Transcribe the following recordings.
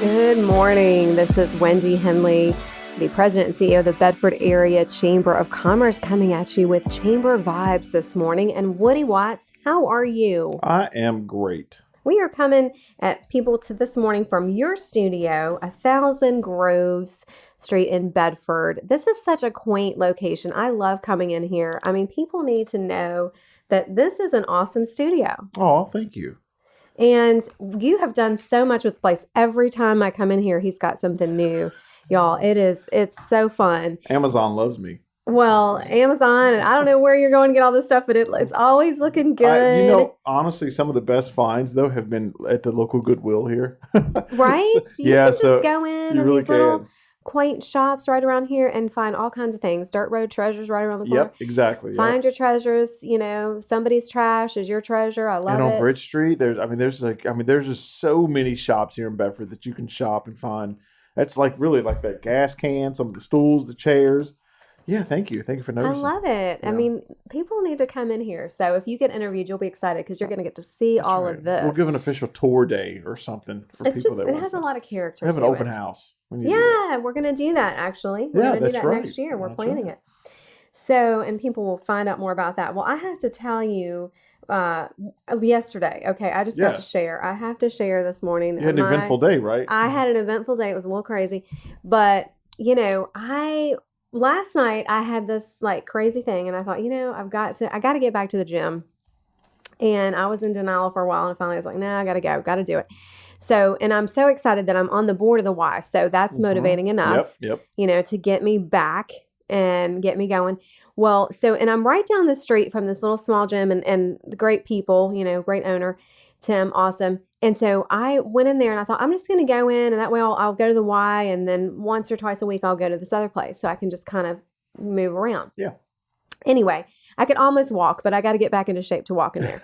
Good morning. This is Wendy Henley, the president and CEO of the Bedford Area Chamber of Commerce, coming at you with Chamber Vibes this morning. And Woody Watts, how are you? I am great. We are coming at people to this morning from your studio, 1000 Groves Street in Bedford. This is such a quaint location. I love coming in here. I mean, people need to know that this is an awesome studio. Oh, thank you. And you have done so much with the place. Every time I come in here, he's got something new. Y'all, it's so fun. Amazon loves me. Well, Amazon, and I don't know where you're going to get all this stuff, but it's always looking good. Honestly, some of the best finds, though, have been at the local Goodwill here. Right? You can just go in and really these little quaint shops right around here and find all kinds of things. Dirt Road Treasures right around the corner. Yep, exactly. Find your treasures. You know, somebody's trash is your treasure. I love it. And on Bridge Street, there's just so many shops here in Bedford that you can shop and find. That's really like that gas can, some of the stools, the chairs. Yeah, thank you. Thank you for noticing. I love it. Yeah. I mean, people need to come in here. So if you get interviewed, you'll be excited because you're going to get to see all of this. We'll give an official tour day or something for people that want. It has a lot of character. We have an open house. Yeah, we're going to do that, actually. We're going to do that next year. We're planning it. So, and people will find out more about that. Well, I have to tell you, yesterday, okay, I just got to share. I have to share this morning. You had an eventful day, right? I had an eventful day. It was a little crazy. But, last night I had this crazy thing, and I thought, I got to get back to the gym. And I was in denial for a while, and finally I was like, no, I got to go, got to do it. So, and I'm so excited that I'm on the board of the Y. So that's motivating enough, to get me back and get me going. Well, and I'm right down the street from this little small gym and the great people, great owner, Tim, awesome. And so I went in there and I thought, I'm just going to go in and that way I'll go to the Y, and then once or twice a week I'll go to this other place so I can just kind of move around. Yeah. Anyway, I could almost walk, but I got to get back into shape to walk in there.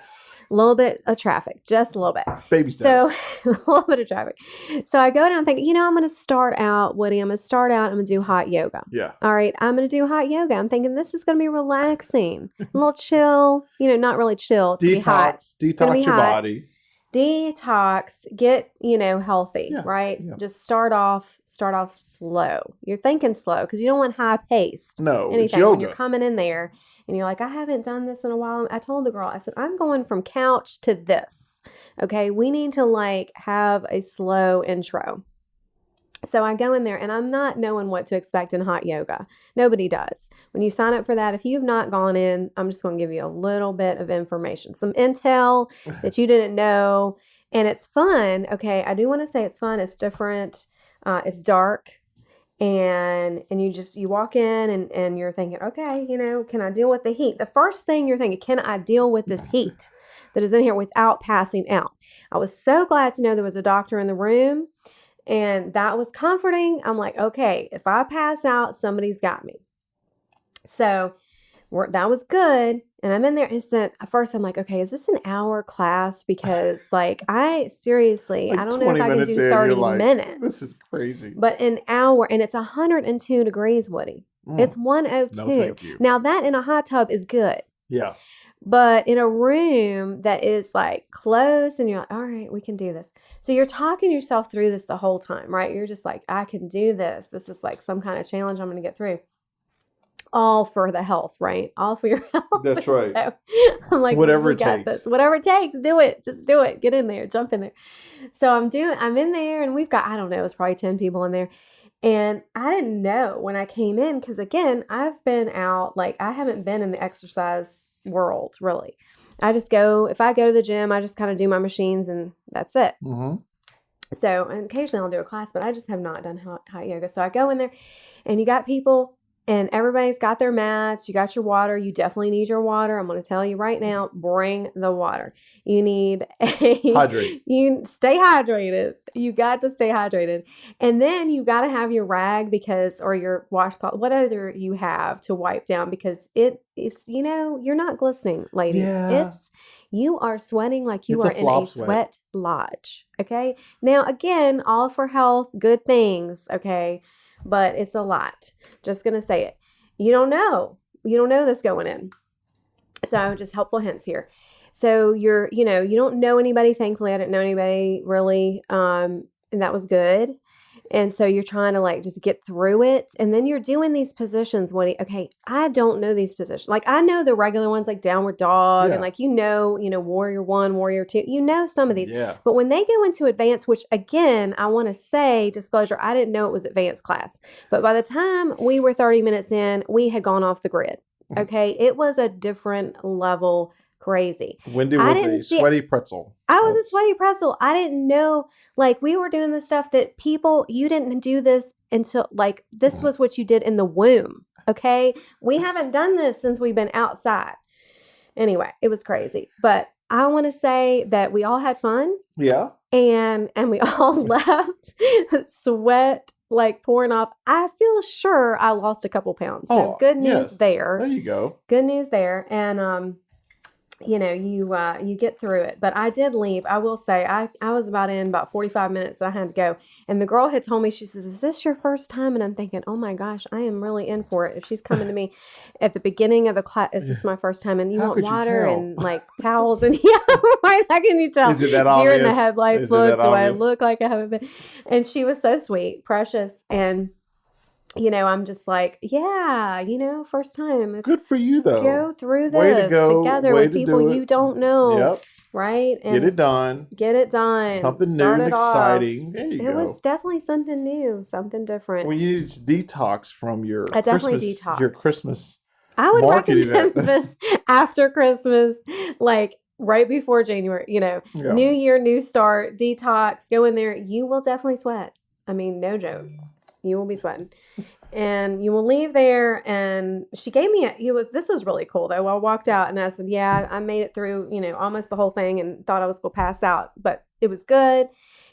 A little bit of traffic, just a little bit. Baby steps. So a little bit of traffic. So I go down and think, I'm going to start out, Woody. I'm going to do hot yoga. Yeah. All right. I'm going to do hot yoga. I'm thinking this is going to be relaxing, a little chill, not really chill. It's detox your body. Detox, get, healthy, right? Yeah. Just start off slow. You're thinking slow because you don't want high paced. No, anything. It's yoga. When you're coming in there and you're like, I haven't done this in a while. I told the girl, I said, I'm going from couch to this. Okay. We need to have a slow intro. So I go in there and I'm not knowing what to expect in hot yoga. Nobody does. When you sign up for that, if you've not gone in, I'm just going to give you a little bit of information, some intel that you didn't know. And it's fun. Okay. I do want to say it's fun. It's different. It's dark. And you walk in and you're thinking, okay, can I deal with the heat? The first thing you're thinking, can I deal with this heat that is in here without passing out? I was so glad to know there was a doctor in the room. And that was comforting. I'm like, okay, if I pass out, somebody's got me. So that was good. And I'm in there. At first, I'm like, okay, is this an hour class? Because I seriously, I don't know if I can do 30 minutes. This is crazy. But an hour, and it's 102 degrees, Woody. It's 102. No, thank you. Now that in a hot tub is good. Yeah. But in a room that is closed and you're like, all right, we can do this. So you're talking yourself through this the whole time, right? You're just like, I can do this. This is some kind of challenge I'm going to get through. All for the health, right? All for your health. That's right. So I'm like, whatever it takes. This. Whatever it takes, do it. Just do it. Get in there. Jump in there. So I'm in there and we've got, I don't know, it's probably 10 people in there. And I didn't know when I came in because, again, I've been out, I haven't been in the exercise world, really. If I go to the gym, I just kind of do my machines and that's it. Mm-hmm. So, and occasionally I'll do a class, but I just have not done hot yoga. So I go in there and you got people and everybody's got their mats. You got your water. You definitely need your water. I'm going to tell you right now, bring the water. You need hydrate. You stay hydrated. You got to stay hydrated. And then you got to have your rag or your washcloth, whatever you have to wipe down because it's, you're not glistening, ladies. Yeah. You are sweating like you are in a sweat lodge. Okay. Now, again, all for health, good things. Okay. But it's a lot. Just going to say it. You don't know this going in. So just helpful hints here. So you don't know anybody. Thankfully, I didn't know anybody really. and that was good. And so you're trying to like just get through it. And then you're doing these positions. Okay, I don't know these positions. Like I know the regular ones like downward dog Yeah. and like, warrior one, warrior two, some of these. Yeah. But when they go into advanced, which again, I want to say disclosure, I didn't know it was advanced class. But by the time we were 30 minutes in, we had gone off the grid. Okay. It was a different level crazy. Wendy was a sweaty pretzel. I was a sweaty pretzel. I didn't know, like, we were doing the stuff that you didn't do this until, like, this was what you did in the womb, okay? We haven't done this since we've been outside. Anyway, it was crazy. But I want to say that we all had fun. Yeah. And we all left, sweat, like, pouring off. I feel sure I lost a couple pounds. So good news there. There you go. Good news there. And, you get through it. But I did leave. I will say I was about 45 minutes. I had to go. And the girl had told me, she says, is this your first time? And I'm thinking, oh my gosh, I am really in for it. If she's coming to me at the beginning of the class, is this my first time? And you want water and like towels and right? How can you tell? Is it that Deer obvious? in the headlights. Look, do I obvious? look like I haven't been? And she was so sweet, precious. And I'm just like, first time. Good for you, though. Go through this together with people you don't know. Yep. Right? And get it done. Something Something new and exciting. There you go. It was definitely something new, something different. Well, you need to detox from your I definitely Christmas, detox. your Christmas. I would marketing recommend this after Christmas, like right before January, New year, new start, detox, go in there. You will definitely sweat. I mean, no joke. You will be sweating. And you will leave there. And she gave me this was really cool though. I walked out and I said, yeah, I made it through, almost the whole thing and thought I was going to pass out, but it was good,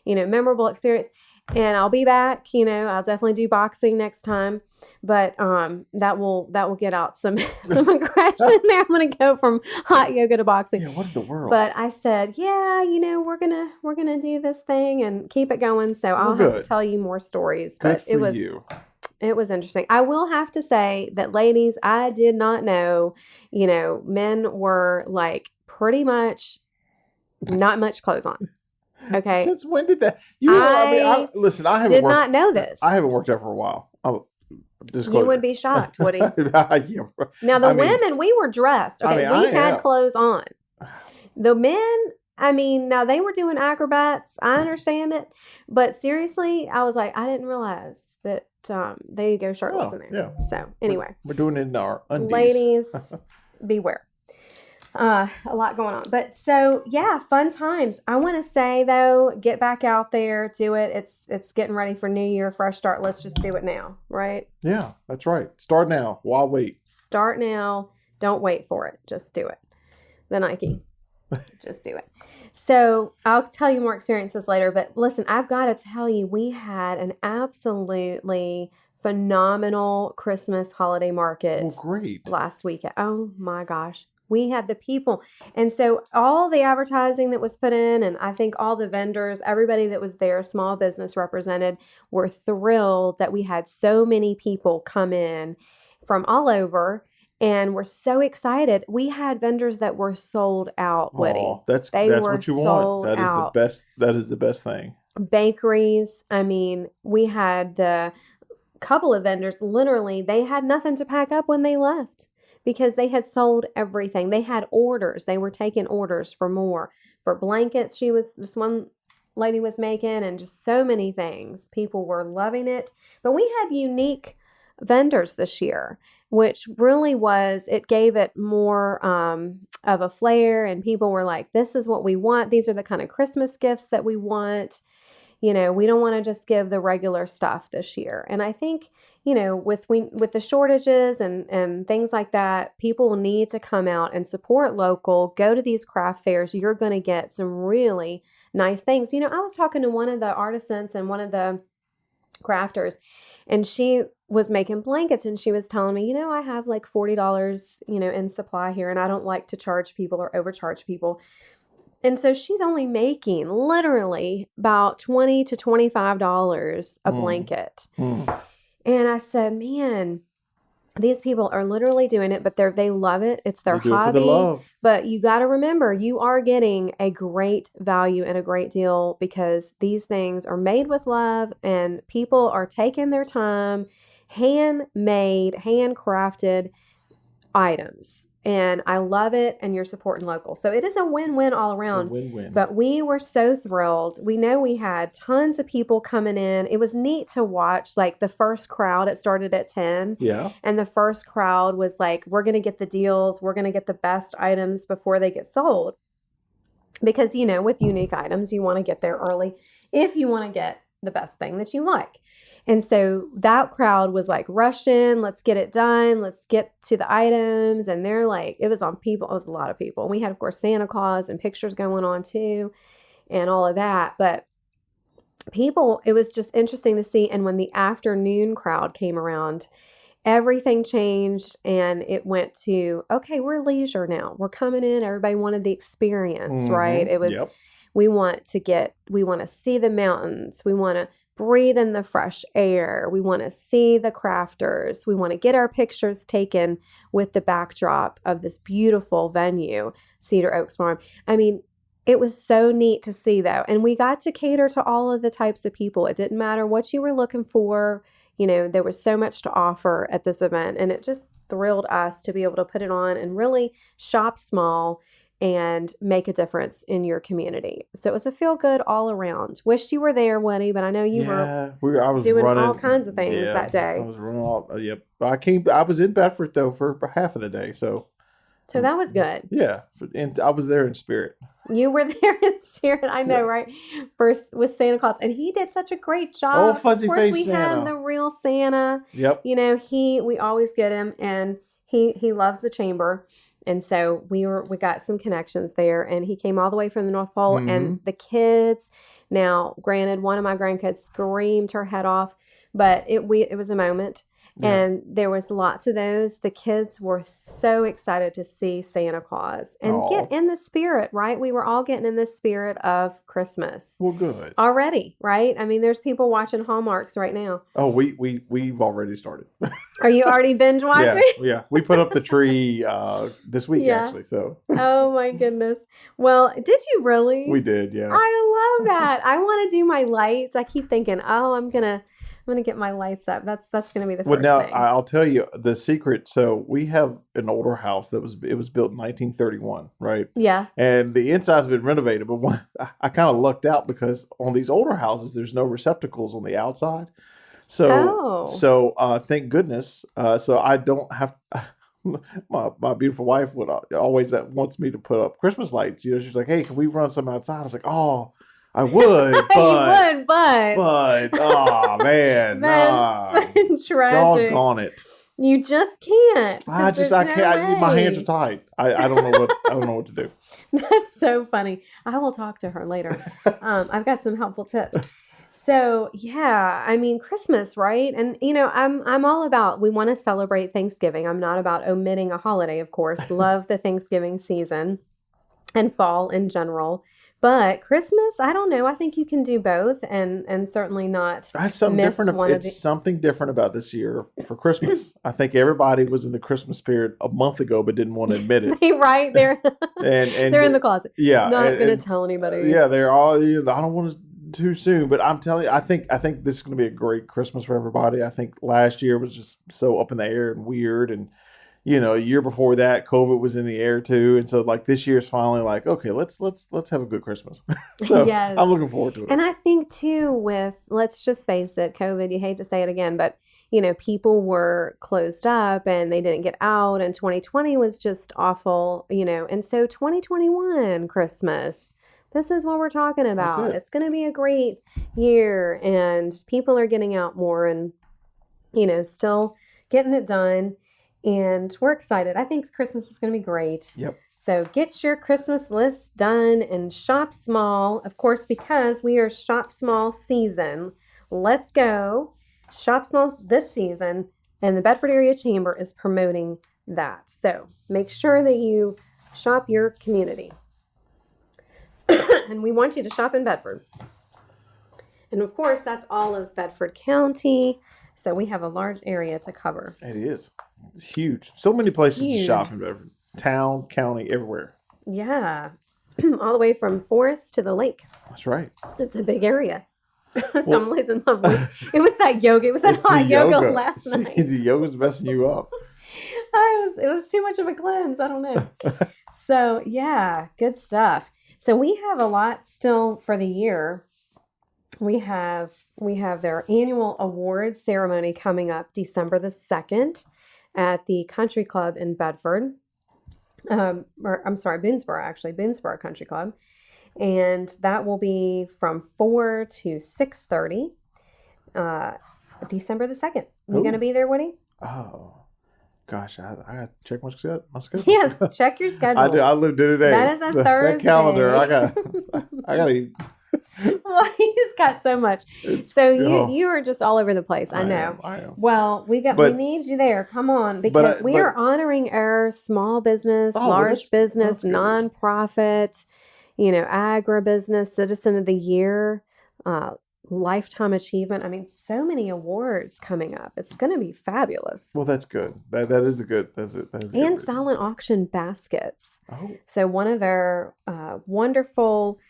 memorable experience. And I'll be back, I'll definitely do boxing next time, but that will get out some aggression there. I'm going to go from hot yoga to boxing. Yeah, what in the world? But I said, yeah, we're going to do this thing and keep it going. So I'll have to tell you more stories, but it was interesting. I will have to say that, ladies, I did not know, men were like pretty much not much clothes on. Okay. Since when did that? Listen, I haven't did not know this. I haven't worked out for a while. You would be shocked, Woody. Yeah. Now, women, we were dressed. Okay. We had clothes on. The men, now they were doing acrobats. I understand it. But seriously, I was like, I didn't realize that they go shirtless in there. Yeah. So anyway. We're doing it in our undies. Ladies, beware. A lot going on. But so, yeah, fun times. I want to say, though, get back out there, do it. It's getting ready for New Year, fresh start. Let's just do it now, right? Yeah, that's right. Start now. Why wait? Start now. Don't wait for it. Just do it. The Nike. Just do it. So I'll tell you more experiences later. But listen, I've got to tell you, we had an absolutely phenomenal Christmas holiday market great. Last week. Oh, my gosh. We had the people. And so all the advertising that was put in, and I think all the vendors, everybody that was there, small business represented, were thrilled that we had so many people come in from all over. And we're so excited. We had vendors that were sold out, Woody. Oh, that's what you want. That is the best. That is the best thing. Bakeries. I mean, we had the couple of vendors, literally, they had nothing to pack up when they left because they had sold everything. They had orders. They were taking orders for more. For blankets, this one lady was making, and just so many things. People were loving it. But we had unique vendors this year, which really it gave it more of a flair, and people were like, this is what we want. These are the kind of Christmas gifts that we want. We don't want to just give the regular stuff this year. And I think, with the shortages and things like that, people will need to come out and support local, go to these craft fairs. You're going to get some really nice things. I was talking to one of the artisans and one of the crafters, and she was making blankets, and she was telling me, I have like $40, in supply here, and I don't like to charge people or overcharge people. And so she's only making literally about $20 to $25 a blanket. And I said, man, These people are literally doing it, but they love it. It's their They do it for the hobby. love. But you got to remember, you are getting a great value and a great deal because these things are made with love and people are taking their time, handmade, handcrafted items. And I love it. And you're supporting local. So it is a win-win all It's a around. win-win. But we were so thrilled. We know we had tons of people coming in. It was neat to watch, like the first crowd. It started at 10. Yeah. And the first crowd was like, we're going to get the deals. We're going to get the best items before they get sold. Because, with unique items, you want to get there early if you want to get the best thing that you like. And so that crowd was like, rush in, let's get it done, let's get to the items. And they're like, it was a lot of people. And we had, of course, Santa Claus and pictures going on too and all of that. But people, it was just interesting to see. And when the afternoon crowd came around, everything changed and it went to, okay, we're leisure now. We're coming in. Everybody wanted the experience, right? It was, Yep. we want to see the mountains. We want to breathe in the fresh air. We want to see the crafters. We want to get our pictures taken with the backdrop of this beautiful venue, Cedar Oaks Farm. I mean, it was so neat to see though. And we got to cater to all of the types of people. It didn't matter what you were looking for. There was so much to offer at this event, and it just thrilled us to be able to put it on and really shop small and make a difference in your community. So it was a feel good all around. Wished you were there, Woody, but I know you were I was doing running all kinds of things that day. I was running all. Yep. I was in Bedford though for half of the day, so that was good. Yeah, and I was there in spirit. You were there in spirit, I know, right? First with Santa Claus, and he did such a great job. Oh, fuzzy face Santa. Of course, we had the real Santa. Yep. We always get him, and he loves the chamber, and so we got some connections there. And he came all the way from the North Pole, and the kids. Now, granted, one of my grandkids screamed her head off, but it was a moment. Yeah. And there was lots of those. The kids were so excited to see Santa Claus and get in the spirit, right? We were all getting in the spirit of Christmas. Well, good. Already, right? I mean, there's people watching Hallmarks right now. Oh, we've already started. Are you already binge watching? Yeah. We put up the tree this week, actually. So. Oh, my goodness. Well, did you really? We did, yeah. I love that. I want to do my lights. I keep thinking, I'm going to get my lights up. That's going to be the first thing. I'll tell you the secret. So we have an older house it was built in 1931, right? Yeah. And the inside's been renovated, but I kind of lucked out because on these older houses, there's no receptacles on the outside. So thank goodness. So I don't have. My beautiful wife would always wants me to put up Christmas lights. She's like, "Hey, can we run some outside?" I was like, "Oh, I would, but oh man, that's tragic. Doggone it! You just can't. I can't. My hands are tied. I don't know what to do. That's so funny. I will talk to her later. I've got some helpful tips. So yeah, I mean Christmas, right? And I'm all about, we want to celebrate Thanksgiving. I'm not about omitting a holiday, of course. Love the Thanksgiving season and fall in general. But Christmas, I don't know. I think you can do both and certainly not miss one of the... It's something different about this year for Christmas. I think everybody was in the Christmas spirit a month ago but didn't want to admit it. Right. They're they're in the closet. Yeah. Not going to tell anybody. Yeah, they're all, I don't want to too soon, but I'm telling you, I think this is going to be a great Christmas for everybody. I think last year was just so up in the air and weird, and a year before that, COVID was in the air too, and so like this year's finally like, okay, let's have a good Christmas. So yes. I'm looking forward to it. And I think too, with, let's just face it, COVID, you hate to say it again, but people were closed up and they didn't get out, and 2020 was just awful, and so 2021 Christmas, this is what we're talking about. It's going to be a great year, and people are getting out more and, still getting it done. And we're excited. I think Christmas is going to be great. Yep. So get your Christmas list done and shop small. Of course, because we are shop small season. Let's go shop small this season. And the Bedford Area Chamber is promoting that. So make sure that you shop your community. And we want you to shop in Bedford. And of course, that's all of Bedford County. So we have a large area to cover. It is. huge. So many places Huge. to shop in Bedford. Town, county, everywhere. Yeah. All the way from forest to the lake. That's right. It's a big area. So I'm losing my voice. It was that yoga. It was that hot yoga last night. The yoga's messing you up. It was too much of a cleanse. I don't know. So yeah, good stuff. So we have a lot still for the year. We have their annual awards ceremony coming up December the 2nd at the Country Club in Bedford. Boonesboro, actually, Boonesboro Country Club. And that will be from 4 to 6:30, December the 2nd. You going to be there, Woody? Oh, gosh, I got to check my schedule. Yes, check your schedule. I do. I lived it today. That is a Thursday. That calendar, I got to. Well, he's got so much. So you are just all over the place. I know. I am. Well, we need you there. Come on, because we are honoring our small business, large business, nonprofit, agribusiness, Citizen of the Year, Lifetime Achievement. I mean, so many awards coming up. It's going to be fabulous. Well, that's good. That is a good. That's it. And silent auction baskets. Oh. So one of our wonderful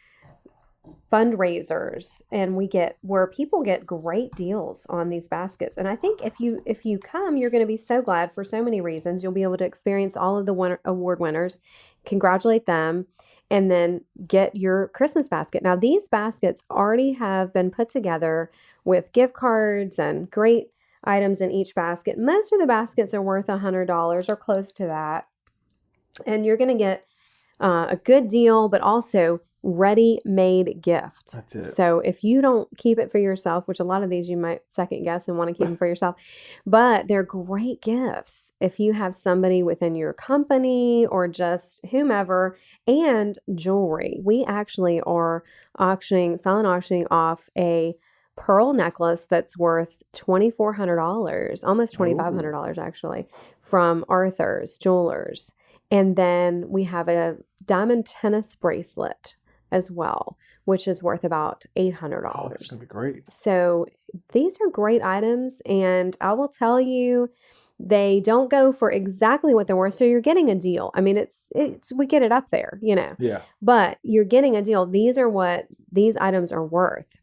fundraisers, and where people get great deals on these baskets. And I think if you come, you're going to be so glad for so many reasons. You'll be able to experience all of the award winners, congratulate them, and then get your Christmas basket. Now, these baskets already have been put together with gift cards and great items in each basket. Most of the baskets are worth $100 or close to that. And you're going to get a good deal, but also ready-made gift. That's it. So if you don't keep it for yourself, which a lot of these you might second guess and want to keep them for yourself, but they're great gifts if you have somebody within your company or just whomever. And jewelry. We actually are silent auctioning off a pearl necklace that's worth $2,400, almost $2,500 actually, from Arthur's Jewelers. And then we have a diamond tennis bracelet as well, which is worth about $800. Oh, that's going to be great. So these are great items, and I will tell you, they don't go for exactly what they're worth. So you're getting a deal. I mean, it's we get it up there, Yeah. But you're getting a deal. These are what these items are worth.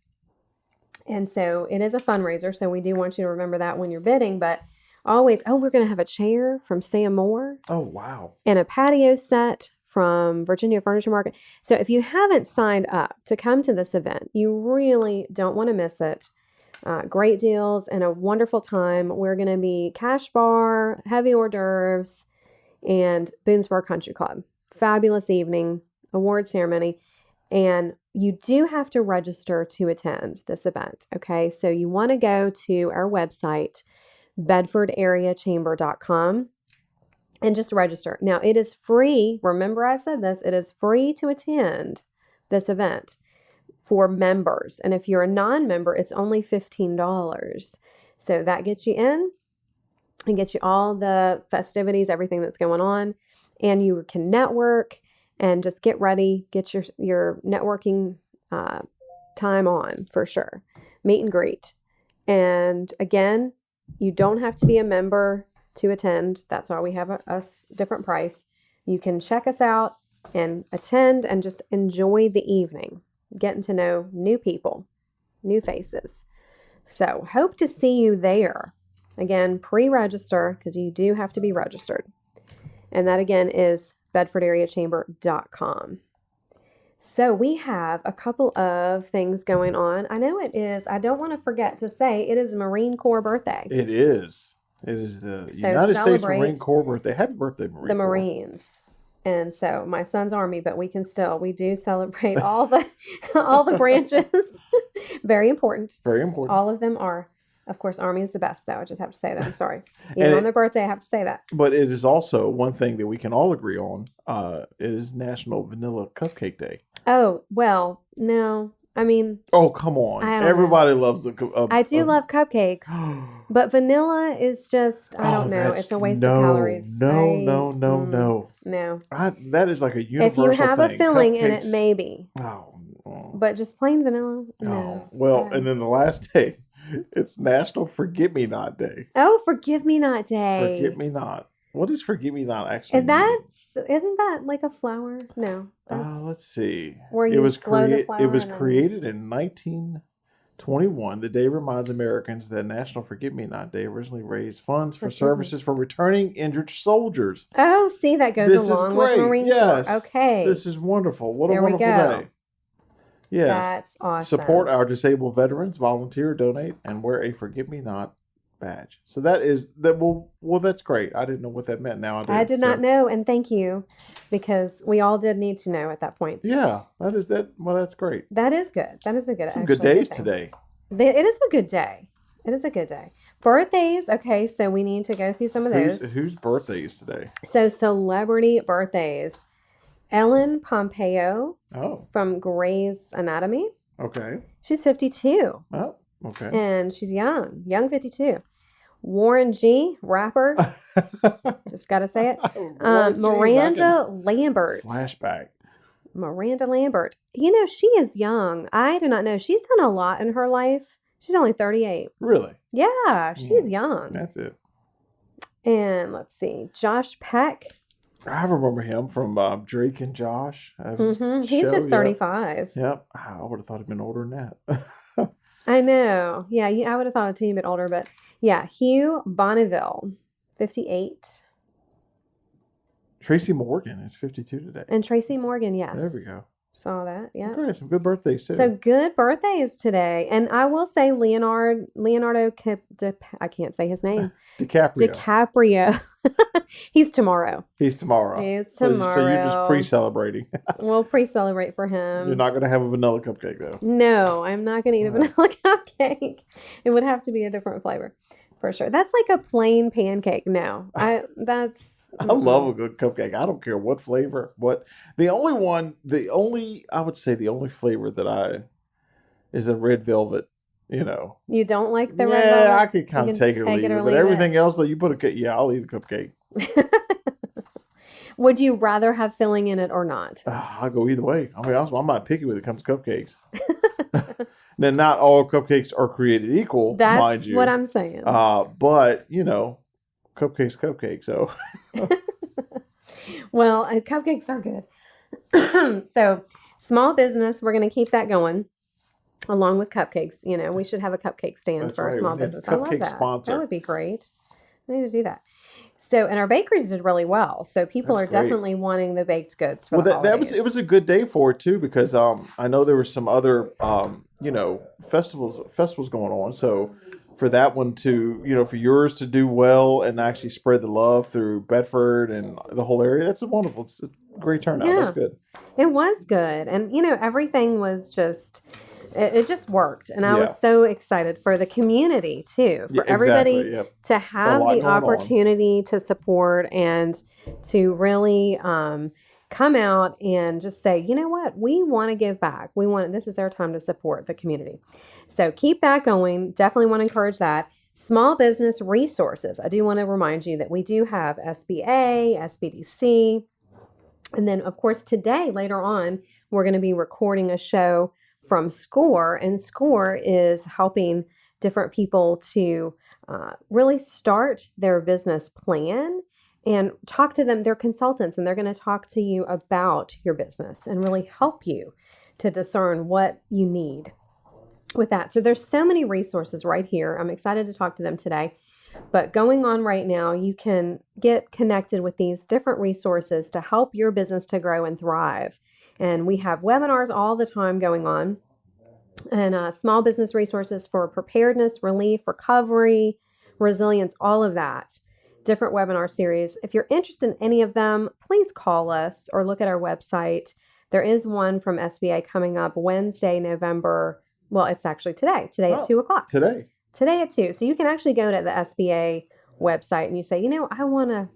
And so it is a fundraiser. So we do want you to remember that when you're bidding, but always, we're going to have a chair from Sam Moore. Oh, wow. And a patio set from Virginia Furniture Market. So if you haven't signed up to come to this event, you really don't want to miss it. Great deals and a wonderful time. We're going to be cash bar, heavy hors d'oeuvres, and Boonesboro Country Club. Fabulous evening, award ceremony. And you do have to register to attend this event. Okay, so you want to go to our website, bedfordareachamber.com, and just register. Now, it is free. Remember I said this. It is free to attend this event for members. And if you're a non-member, it's only $15. So that gets you in and gets you all the festivities, everything that's going on. And you can network and just get ready, get your networking time on for sure. Meet and greet. And again, you don't have to be a member to attend. That's why we have a different price. You can check us out and attend and just enjoy the evening, getting to know new people, new faces. So hope to see you there. Again, pre-register because you do have to be registered. And that again is bedfordareachamber.com. So we have a couple of things going on. I know it is, I don't want to forget to say, it is Marine Corps birthday. It is. It is the United States Marine Corps birthday. Happy birthday, Marine Corps. The Marines. And so my son's Army, but we do celebrate all the branches. Very important. Very important. All of them are. Of course, Army is the best, though. I just have to say that. I'm sorry. Even on their birthday, I have to say that. But it is also one thing that we can all agree on. It is National Vanilla Cupcake Day. Oh, well, no. I mean... Oh, come on. Everybody loves I do love cupcakes. But vanilla is just, I don't know. It's a waste of calories. No. No. That is like a universal thing. If you have a filling in it, maybe. Oh. But just plain vanilla, no. Oh. Well, and then the last day, It's National Forget Me Not Day. Oh, Forgive Me Not Day. Forget Me Not. What does Forget Me Not actually And isn't that like a flower? No. That's let's see. where It you was blow the flower. It was created in 1921. The day reminds Americans that National Forget Me Not Day originally raised funds for services for returning injured soldiers. Oh, see, that goes along with Marine Corps. Okay. This is wonderful. What there a wonderful day. Yes. That's awesome. Support our disabled veterans, volunteer, donate, and wear a Forget Me Not badge. So that's great. I didn't know what that meant. Now I do. I did not know, and thank you, because we all did need to know at that point. Yeah, that's great. That is good. That is a good. Some good days today. It is a good day. It is a good day. Birthdays. Okay, so we need to go through some of those. Whose birthdays today? So celebrity birthdays. Ellen Pompeo. Oh. From Grey's Anatomy. Okay. She's 52. Oh, okay. And she's young 52. Warren G, rapper. Just got to say it. Miranda Lambert. Flashback. Miranda Lambert. You know, she is young. I do not know. She's done a lot in her life. She's only 38. Really? Yeah, she's young. That's it. And let's see. Josh Peck. I remember him from Drake and Josh. He's just 35. Yep. I would have thought he'd been older than that. I know. Yeah, I would have thought a teeny bit older, but yeah, Hugh Bonneville, 58. Tracy Morgan is 52 today. And Tracy Morgan, yes. There we go. Saw that, yeah. Great, some good birthdays too. So good birthdays today. And I will say Leonardo, I can't say his name. DiCaprio. He's tomorrow. So you're just pre-celebrating. We'll pre-celebrate for him. You're not going to have a vanilla cupcake though. No, I'm not going to eat a vanilla cupcake. It would have to be a different flavor. For sure. That's like a plain pancake. No, I love a good cupcake. I don't care what flavor. The only flavor that is a red velvet, you know. You don't like the red velvet? Yeah, I could kind of take it or leave it. But everything else, you put I'll eat a cupcake. Would you rather have filling in it or not? I'll go either way. I mean, I'm not picky when it comes to cupcakes. Now, not all cupcakes are created equal, mind you. That's what I'm saying. But, you know, cupcake. So, well, cupcakes are good. So, small business, we're going to keep that going along with cupcakes. You know, we should have a cupcake stand for a small business. I love that. Sponsor. That would be great. We need to do that. So, and our bakeries did really well. So people are definitely wanting the baked goods for the holidays. It was a good day for it too, because I know there were some other festivals going on. So for that one to, for yours to do well and actually spread the love through Bedford and the whole area, it's a great turnout. Yeah. That's good. It was good. And, everything was just... It just worked. And I was so excited for the community, too. For everybody to have the opportunity to support and to really come out and just say, you know what? We want to give back. This is our time to support the community. So keep that going. Definitely want to encourage that. Small business resources. I do want to remind you that we do have SBA, SBDC. And then, of course, today, later on, we're going to be recording a show from SCORE, and SCORE is helping different people to really start their business plan and talk to them. They're consultants, and they're going to talk to you about your business and really help you to discern what you need with that. So there's so many resources right here. I'm excited to talk to them today. But going on right now, you can get connected with these different resources to help your business to grow and thrive. And we have webinars all the time going on, and small business resources for preparedness, relief, recovery, resilience, all of that. Different webinar series. If you're interested in any of them, please call us or look at our website. There is one from SBA coming up Wednesday, November. Well, it's actually today at 2:00. Today at 2. So you can actually go to the SBA website and you say, I want to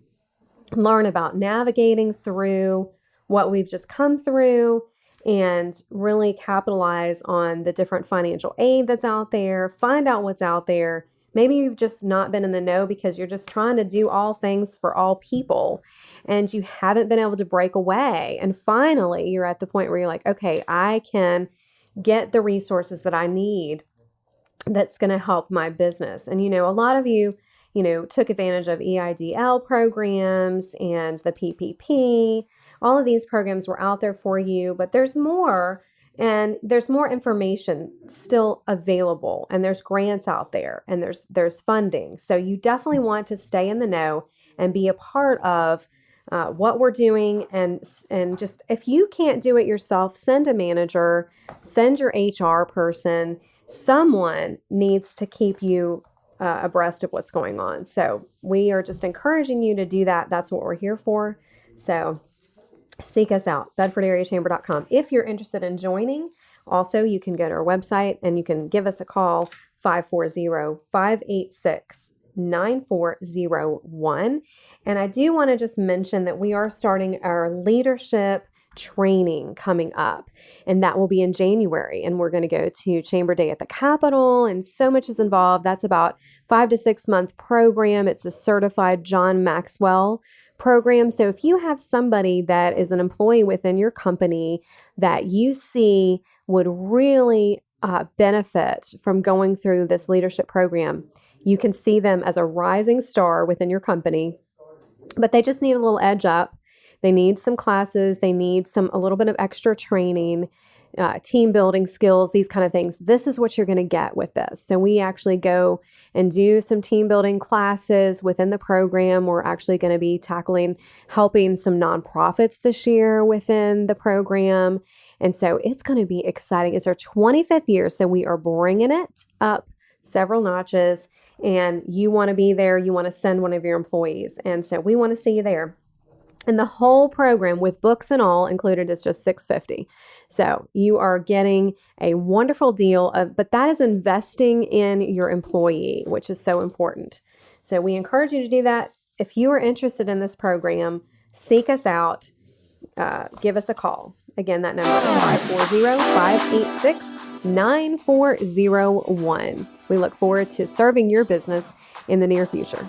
learn about navigating through what we've just come through and really capitalize on the different financial aid that's out there, find out what's out there. Maybe you've just not been in the know because you're just trying to do all things for all people and you haven't been able to break away. And finally, you're at the point where you're like, okay, I can get the resources that I need that's going to help my business. And, a lot of you, took advantage of EIDL programs and the PPP. All of these programs were out there for you, but there's more. And there's more information still available, and there's grants out there, and there's funding. So you definitely want to stay in the know and be a part of what we're doing. And just, if you can't do it yourself, send a manager, send your HR person. Someone needs to keep you abreast of what's going on. So we are just encouraging you to do that. That's what we're here for. So seek us out, bedfordareachamber.com. If you're interested in joining, also, you can go to our website and you can give us a call, 540-586-9401. And I do want to just mention that we are starting our leadership training coming up, and that will be in January. And we're going to go to Chamber Day at the Capitol, and so much is involved. That's about 5 to 6 month program. It's a certified John Maxwell program. So if you have somebody that is an employee within your company that you see would really benefit from going through this leadership program, you can see them as a rising star within your company, but they just need a little edge up. They need some classes. They need a little bit of extra training, team building skills, these kind of things. This is what you're going to get with this. So we actually go and do some team building classes within the program. We're actually going to be helping some nonprofits this year within the program. And so it's going to be exciting. It's our 25th year. So we are bringing it up several notches, and you want to be there. You want to send one of your employees. And so we want to see you there. And the whole program with books and all included is just $650. So you are getting a wonderful deal, but that is investing in your employee, which is so important. So we encourage you to do that. If you are interested in this program, seek us out. Give us a call. Again, that number is 540-586-9401. We look forward to serving your business in the near future.